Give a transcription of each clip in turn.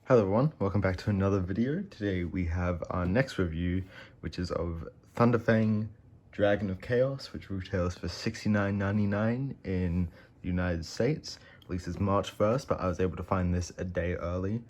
Hello everyone, welcome back to another video. Today we have our next review, which is of Thunderfang Dragon of Chaos, which retails for $69.99 in the United States. Releases March 1st, but I was able to find this a day early.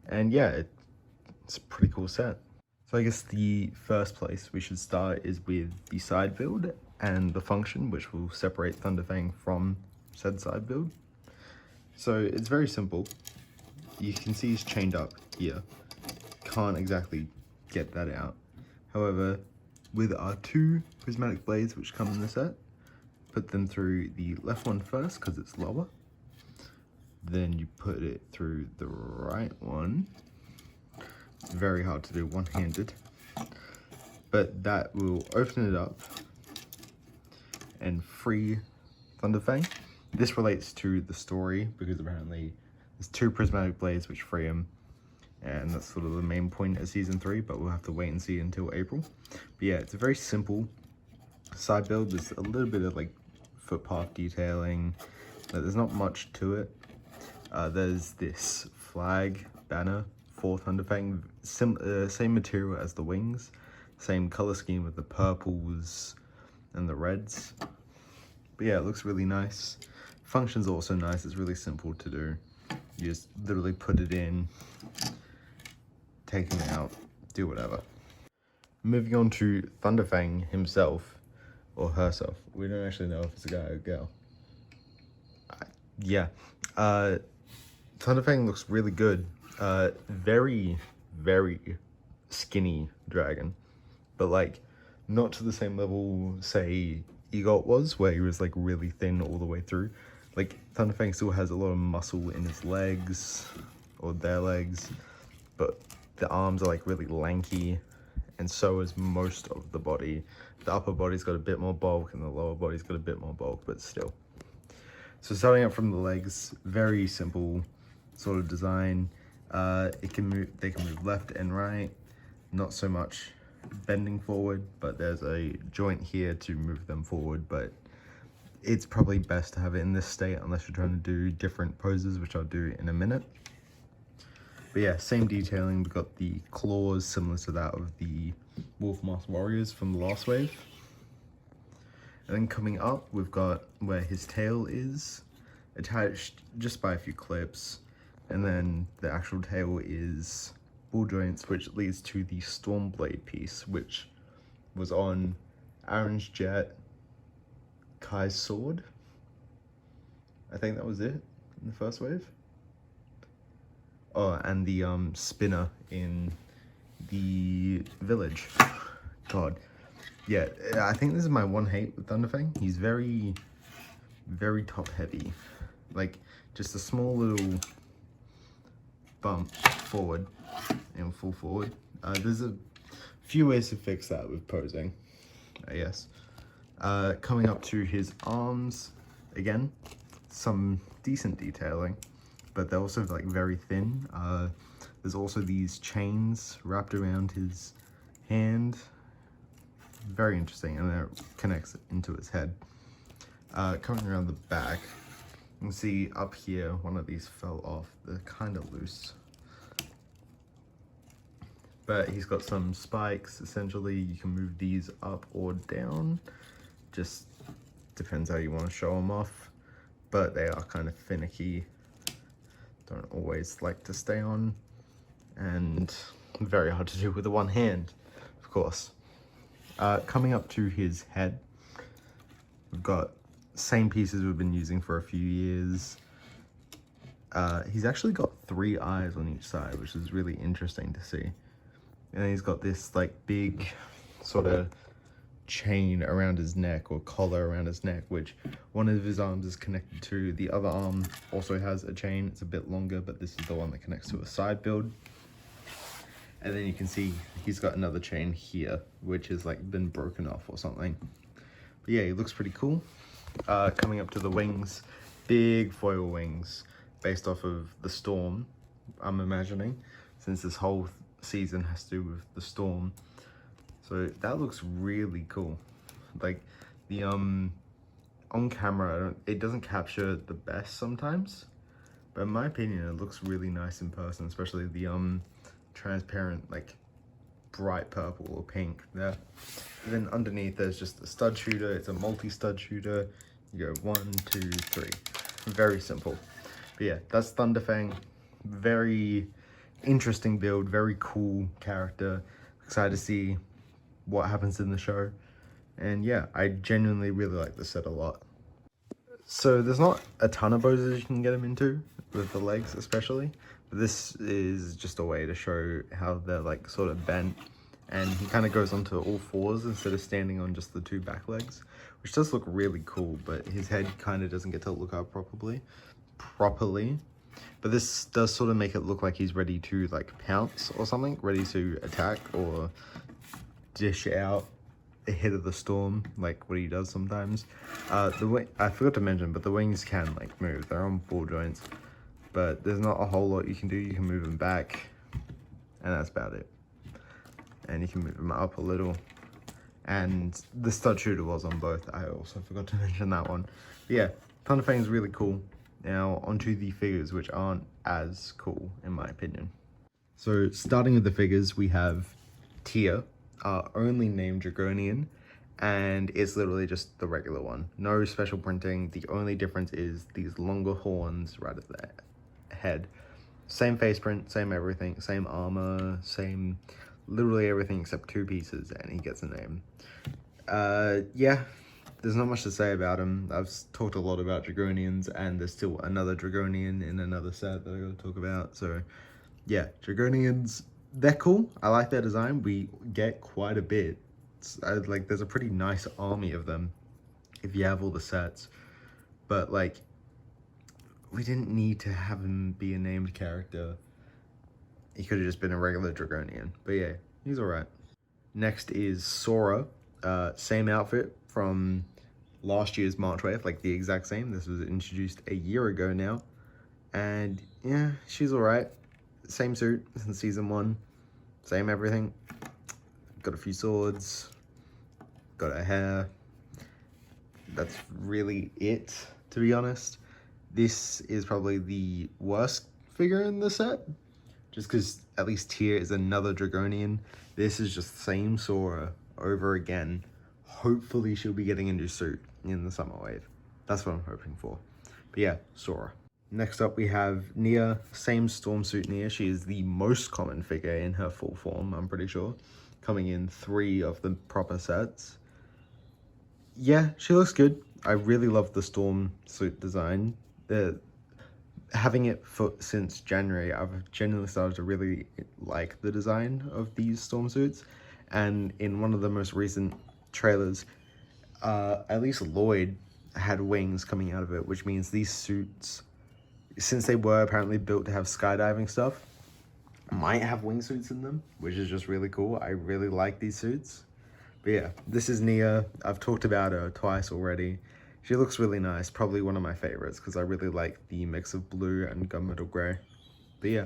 And yeah, it's a pretty cool set. So I guess the first place we should start is with the side build and the function, which will separate Thunderfang from said side build. So it's very simple. You can see he's chained up here. Can't exactly get that out. However, with our two prismatic blades which come in the set, put them through the left one first because it's lower. Then you put it through the right one. It's very hard to do one-handed. But that will open it up and free Thunderfang. This relates to the story because apparently there's two prismatic blades which free him, and that's sort of the main point of season 3, but we'll have to wait and see until April. But yeah, it's a very simple side build. There's a little bit of like footpath detailing, but there's not much to it. There's this flag banner for Thunderfang, same material as the wings, same color scheme with the purples and the reds. But yeah, it looks really nice. Function's also nice. It's really simple to do. You just literally put it in, take him out, do whatever. Moving on to Thunderfang himself, or herself. We don't actually know if it's a guy or a girl. Yeah. Thunderfang looks really good. Very, very skinny dragon. But like, not to the same level, say, Egot was, where he was like really thin all the way through. Like, Thunderfang still has a lot of muscle in his legs, or their legs, but the arms are like really lanky, and so is most of the body. The upper body's got a bit more bulk, and the lower body's got a bit more bulk, but still. So starting up from the legs, very simple sort of design. They can move left and right, not so much bending forward, but there's a joint here to move them forward, but it's probably best to have it in this state unless you're trying to do different poses, which I'll do in a minute. But yeah, same detailing. We've got the claws similar to that of the Wolf Mask Warriors from the last wave. And then coming up, we've got where his tail is attached just by a few clips. And then the actual tail is ball joints, which leads to the Stormblade piece, which was on Aaron's Jet, Kai's sword. I think that was it in the first wave. Oh, and the spinner in the village. God. Yeah, I think this is my one hate with Thunderfang. He's very, very top heavy. Like, just a small little bump forward and full forward. There's a few ways to fix that with posing, I guess. Coming up to his arms, again, some decent detailing, but they're also like very thin. There's also these chains wrapped around his hand. Very interesting, and it connects into his head. Coming around the back, you can see up here, one of these fell off. They're kind of loose. But he's got some spikes, essentially. You can move these up or down. Just depends how you want to show them off. But they are kind of finicky. Don't always like to stay on. And very hard to do with the one hand, of course. Coming up to his head, we've got same pieces we've been using for a few years. He's actually got 3 eyes on each side, which is really interesting to see. And then he's got this like big sort of chain around his neck, or collar around his neck, which one of his arms is connected to. The other arm also has a chain. It's a bit longer, but this is the one that connects to a side build. And then you can see he's got another chain here, which has like been broken off or something. But yeah, he looks pretty cool. Coming up to the wings, big foil wings based off of the storm, I'm imagining, since this whole season has to do with the storm. So that looks really cool. Like the on camera, it doesn't capture the best sometimes, but in my opinion, it looks really nice in person, especially the transparent, like bright purple or pink there. And then underneath there's just a stud shooter. It's a multi-stud shooter. You go 1, 2, 3. Very simple. But yeah, that's Thunderfang. Very interesting build, very cool character. Excited to see what happens in the show. And yeah, I genuinely really like this set a lot. So there's not a ton of poses you can get him into, with the legs especially. But this is just a way to show how they're like sort of bent. And he kind of goes onto all fours instead of standing on just the 2 back legs, which does look really cool, but his head kind of doesn't get to look up properly. But this does sort of make it look like he's ready to like pounce or something, ready to attack or dish out a hit of the storm, like what he does sometimes. The wing, I forgot to mention, but the wings can like move. They're on ball joints, but there's not a whole lot you can do. You can move them back, and that's about it. And you can move them up a little. And the stud shooter was on both. I also forgot to mention that one. But yeah, Thunderfang is really cool. Now onto the figures, which aren't as cool in my opinion. So starting with the figures, we have Tyr, our only named Dragonian, and it's literally just the regular one. No special printing. The only difference is these longer horns right at the head. Same face print, same everything, same armor, same literally everything except 2 pieces, and he gets a name. Yeah, there's not much to say about him. I've talked a lot about Dragonians, and there's still another Dragonian in another set that I gotta talk about. So yeah, Dragonians, they're cool. I like their design. We get quite a bit. Like there's a pretty nice army of them if you have all the sets, but like we didn't need to have him be a named character. He could have just been a regular Dragonian, but yeah, he's all right. Next is Sora. Same outfit from last year's March Wave, like the exact same. This was introduced a year ago now, and yeah, she's all right. Same suit since season 1, same everything. Got a few swords, got her hair. That's really it, to be honest. This is probably the worst figure in the set, just because at least Tyr is another Dragonian. This is just the same Sora over again. Hopefully she'll be getting a new suit in the summer wave. That's what I'm hoping for. But yeah, Sora. Next up we have Nia, same storm suit Nia. She is the most common figure in her full form, I'm pretty sure. Coming in 3 of the proper sets. Yeah, she looks good. I really love the storm suit design. Having it since January, I've genuinely started to really like the design of these storm suits. And in one of the most recent trailers, at least Lloyd had wings coming out of it, which means these suits, since they were apparently built to have skydiving stuff, might have wingsuits in them, which is just really cool. I really like these suits. But yeah, this is Nia. I've talked about her twice already. She looks really nice, probably one of my favorites, because I really like the mix of blue and gunmetal gray. But yeah.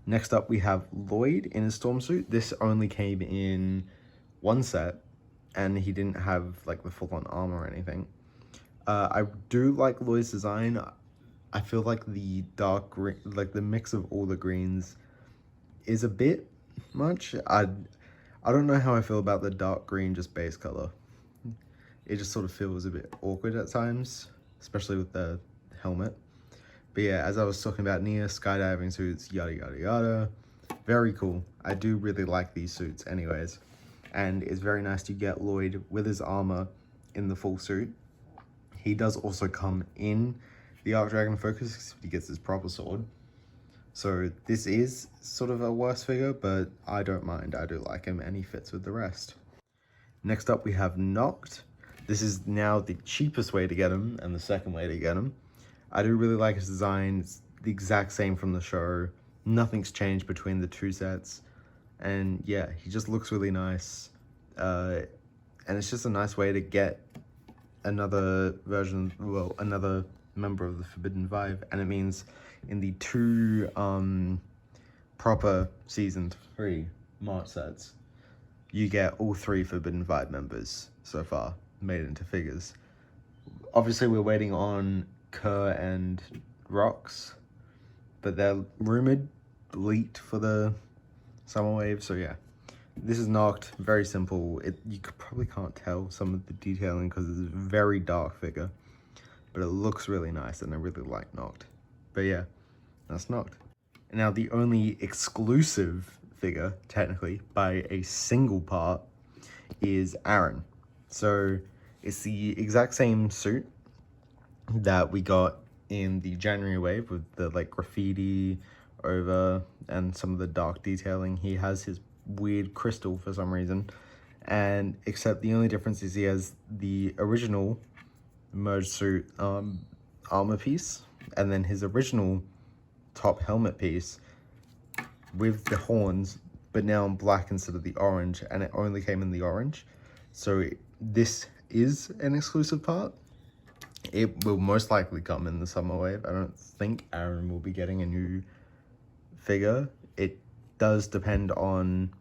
Next up, we have Lloyd in his storm suit. This only came in 1 set, and he didn't have like the full-on armor or anything. I do like Lloyd's design. I feel like the dark green, like the mix of all the greens is a bit much. I don't know how I feel about the dark green just base color. It just sort of feels a bit awkward at times, especially with the helmet. But yeah, as I was talking about Nia, skydiving suits, yada yada yada. Very cool. I do really like these suits anyways. And it's very nice to get Lloyd with his armor in the full suit. He does also come in the Arc Dragon Focus. He gets his proper sword. So this is sort of a worse figure, but I don't mind. I do like him and he fits with the rest. Next up we have Noct. This is now the cheapest way to get him and the second way to get him. I do really like his design. It's the exact same from the show. Nothing's changed between the 2 sets. And yeah, he just looks really nice. And it's just a nice way to get another version, well, another member of the Forbidden Five. And it means in the 2 proper season 3 March sets, you get all 3 Forbidden Five members so far made into figures. Obviously we're waiting on Kerr and rocks, but they're rumored leaked for the summer wave. So yeah, this is Noct, very simple. You probably can't tell some of the detailing because it's a very dark figure, but it looks really nice and I really like Noct. But yeah, that's Noct. And now the only exclusive figure, technically, by a single part is Aaron. So it's the exact same suit that we got in the January wave with the like graffiti over and some of the dark detailing. He has his weird crystal for some reason, and except the only difference is he has the original merged suit armor piece, and then his original top helmet piece with the horns, but now in black instead of the orange, and it only came in the orange. So this is an exclusive part. It will most likely come in the summer wave. I don't think Aaron will be getting a new figure. It does depend on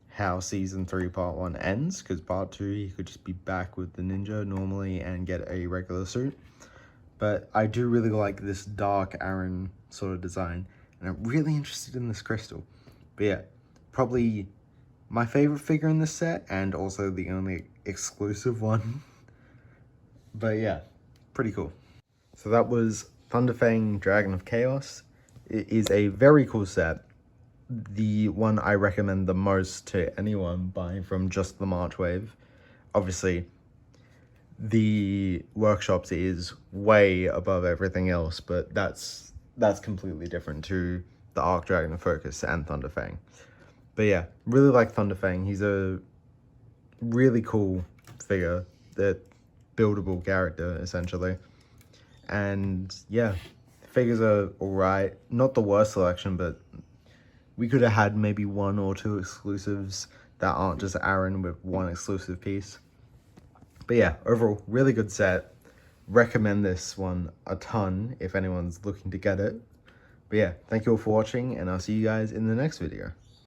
how season 3 part 1 ends, because part 2 he could just be back with the ninja normally and get a regular suit. But I do really like this dark Aaron sort of design, and I'm really interested in this crystal. But yeah, probably my favorite figure in this set, and also the only exclusive one. But yeah, pretty cool. So that was Thunderfang, Dragon of Chaos. It is a very cool set. The one I recommend the most to anyone buying from just the March wave. Obviously, the workshops is way above everything else, but that's completely different to the Arc Dragon of Focus and Thunderfang. But yeah, really like Thunderfang. He's a really cool figure, that buildable character essentially. And yeah, figures are alright. Not the worst selection, but we could have had maybe 1 or 2 exclusives that aren't just Aaron with 1 exclusive piece. But yeah, overall, really good set. Recommend this one a ton if anyone's looking to get it. But yeah, thank you all for watching, and I'll see you guys in the next video.